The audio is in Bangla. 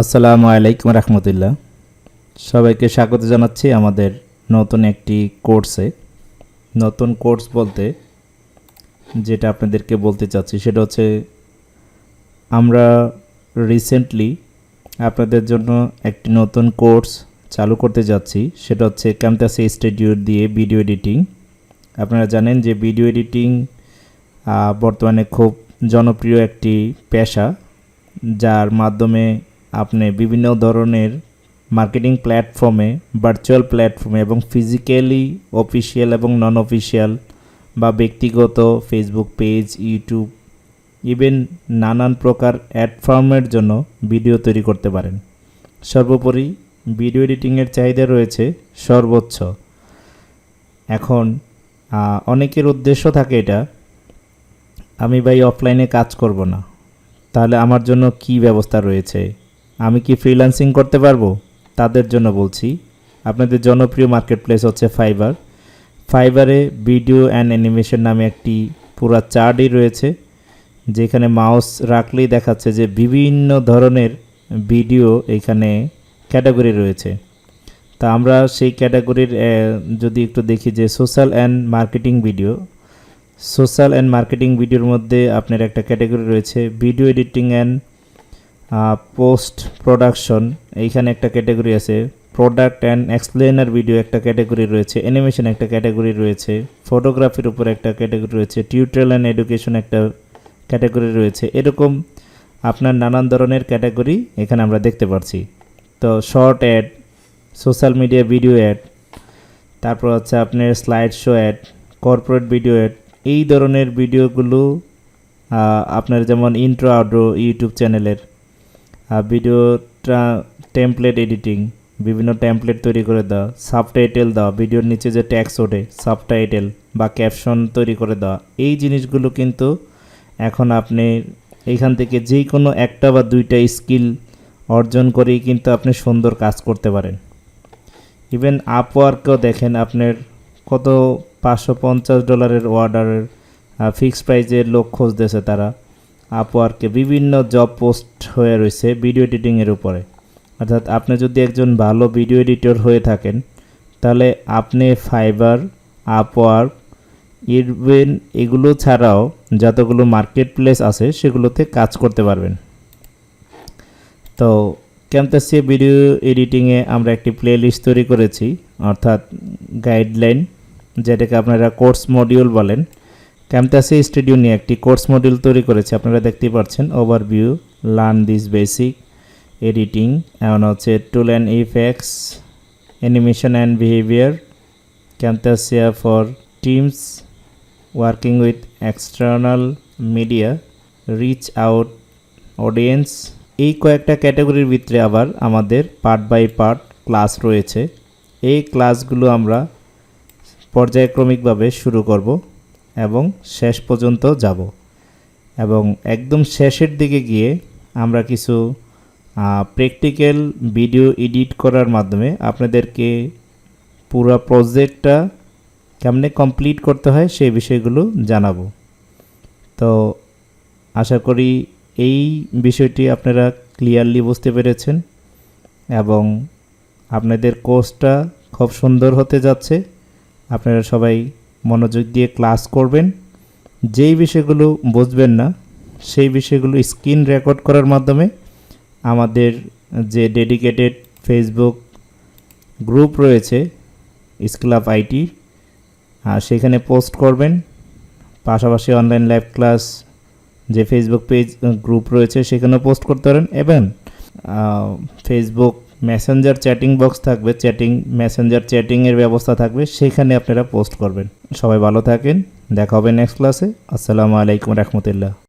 আসসালামু আলাইকুম রহমতুল্লাহ। সবাইকে স্বাগত জানাচ্ছি আমাদের নতুন একটি কোর্সে। নতুন কোর্স বলতে যেটা আপনাদেরকে বলতে চাচ্ছি সেটা হচ্ছে আমরা রিসেন্টলি আপনাদের জন্য একটি নতুন কোর্স চালু করতে যাচ্ছি। সেটা হচ্ছে ক্যামটাস স্টুডিও দিয়ে ভিডিও এডিটিং। আপনারা জানেন যে ভিডিও এডিটিং বর্তমানে খুব জনপ্রিয় একটি পেশা, যার মাধ্যমে আপনি বিভিন্ন ধরনের মার্কেটিং প্ল্যাটফর্মে, ভার্চুয়াল প্ল্যাটফর্মে এবং ফিজিক্যালি অফিসিয়াল এবং নন অফিসিয়াল বা ব্যক্তিগত ফেসবুক পেজ, ইউটিউব, ইভেন নানান প্রকার অ্যাডফর্মের জন্য ভিডিও তৈরি করতে পারেন। সর্বোপরি ভিডিও এডিটিংয়ের চাহিদা রয়েছে সর্বোচ্চ। এখন অনেকের উদ্দেশ্য থাকে এটা, আমি ভাই অফলাইনে কাজ করব না, তাহলে আমার জন্য কি ব্যবস্থা রয়েছে? আমি কি ফ্রিল্যান্সিং করতে পারবো? তাদের জন্য বলছি, আপনাদের জনপ্রিয় মার্কেট প্লেস হচ্ছে ফাইবার। ফাইবারে ভিডিও অ্যান্ড অ্যানিমেশন নামে একটি পুরো চার্টই রয়েছে, যেখানে মাউস রাখলেই দেখাচ্ছে যে বিভিন্ন ধরনের ভিডিও এখানে ক্যাটাগরি রয়েছে। তা আমরা সেই ক্যাটাগরির যদি একটু দেখি যে social and marketing video, social and marketing ভিডিওর মধ্যে আপনার একটা ক্যাটাগরি রয়েছে video editing and post production, এইখানে একটা ক্যাটাগরি আছে। প্রোডাক্ট অ্যান্ড এক্সপ্লেনার ভিডিও একটা ক্যাটাগরি রয়েছে। অ্যানিমেশন একটা ক্যাটাগরি রয়েছে। ফটোগ্রাফির উপর একটা ক্যাটাগরি রয়েছে। টিউটোরিয়াল অ্যান্ড এডুকেশন একটা ক্যাটাগরি রয়েছে। এরকম আপনার নানান ধরনের ক্যাটাগরি এখানে আমরা দেখতে পাচ্ছি। তো short ad, social media video ad, তারপর হচ্ছে আপনার slide show ad, corporate video ad, এই ধরনের ভিডিওগুলো আপনার যেমন ইন্ট্রো আউট্রো ইউটিউব চ্যানেলের ভিডিওটা, টেমপ্লেট এডিটিং, বিভিন্ন টেমপ্লেট তৈরি করে দেওয়া, সাবটাইটেল দেওয়া, ভিডিওর নিচে যে ট্যাক্স ওঠে সাবটাইটেল বা ক্যাপশন তৈরি করে দেওয়া, এই জিনিসগুলো কিন্তু এখন আপনি এইখান থেকে যে কোনো একটা বা দুইটা স্কিল অর্জন করেই কিন্তু আপনি সুন্দর কাজ করতে পারেন। ইভেন আপওয়ার্কও দেখেন আপনার কত $550 অর্ডারের ফিক্সড প্রাইজের লোক খুঁজতেছে তারা। আপওয়ার্কে বিভিন্ন জব পোস্ট হয়ে রয়েছে ভিডিও এডিটিংয়ের উপরে। অর্থাৎ আপনি যদি একজন ভালো ভিডিও এডিটর হয়ে থাকেন, তাহলে আপনি ফাইবার, আপওয়ার্ক, ইভেন এগুলো ছাড়াও যতগুলো মার্কেট প্লেস আছে সেগুলোতে কাজ করতে পারবেন। তো ক্যামটাসে ভিডিও এডিটিংয়ে আমরা একটি প্লে লিস্ট তৈরি করেছি, অর্থাৎ গাইডলাইন, যেটাকে আপনারা কোর্স মডিউল বলেন। ক্যামটাসে স্টুডিও নিয়ে একটি কোর্স মডিউল তৈরি করেছে, আপনারা দেখতেই পাচ্ছেন। Overview, learn this basic editing, এমন হচ্ছে tool and effects, animation and behaviour, Camtasia for teams, working with external media, reach out audience. এই কয়েকটা ক্যাটাগরির ভিতরে আবার আমাদের পার্ট বাই পার্ট ক্লাস রয়েছে। এই ক্লাসগুলো আমরা পর্যায়ক্রমিকভাবে শুরু করব এবং শেষ পর্যন্ত যাব, এবং একদম শেষের দিকে গিয়ে আমরা কিছু প্র্যাকটিক্যাল ভিডিও এডিট করার মাধ্যমে আপনাদেরকে পুরো প্রজেক্টটা কেমনে কমপ্লিট করতে হয় সেই বিষয়গুলো জানাবো। তো আশা করি এই বিষয়টি আপনারা ক্লিয়ারলি বুঝতে পেরেছেন এবং আপনাদের কোর্সটা খুব সুন্দর হতে যাচ্ছে। আপনারা সবাই মনোযোগ দিয়ে ক্লাস করবেন। যেই বিষয়গুলো বুঝবেন না সেই বিষয়গুলো স্ক্রিন রেকর্ড করার মাধ্যমে আমাদের যে ডেডিকেটেড ফেসবুক গ্রুপ রয়েছে স্কুল অফ আইটি, সেখানে পোস্ট করবেন। পাশাপাশি অনলাইন লাইভ ক্লাস যে ফেসবুক পেজ গ্রুপ রয়েছে সেখানেও পোস্ট করতে পারেন, এবং ফেসবুক মেসেঞ্জার চ্যাটিং বক্স থাকবে, মেসেঞ্জার চ্যাটিংয়ের ব্যবস্থা থাকবে, সেখানে আপনারা পোস্ট করবেন। সবাই ভালো থাকেন, দেখা হবে নেক্সট ক্লাসে। আসসালামু আলাইকুম রহমতুল্লাহ।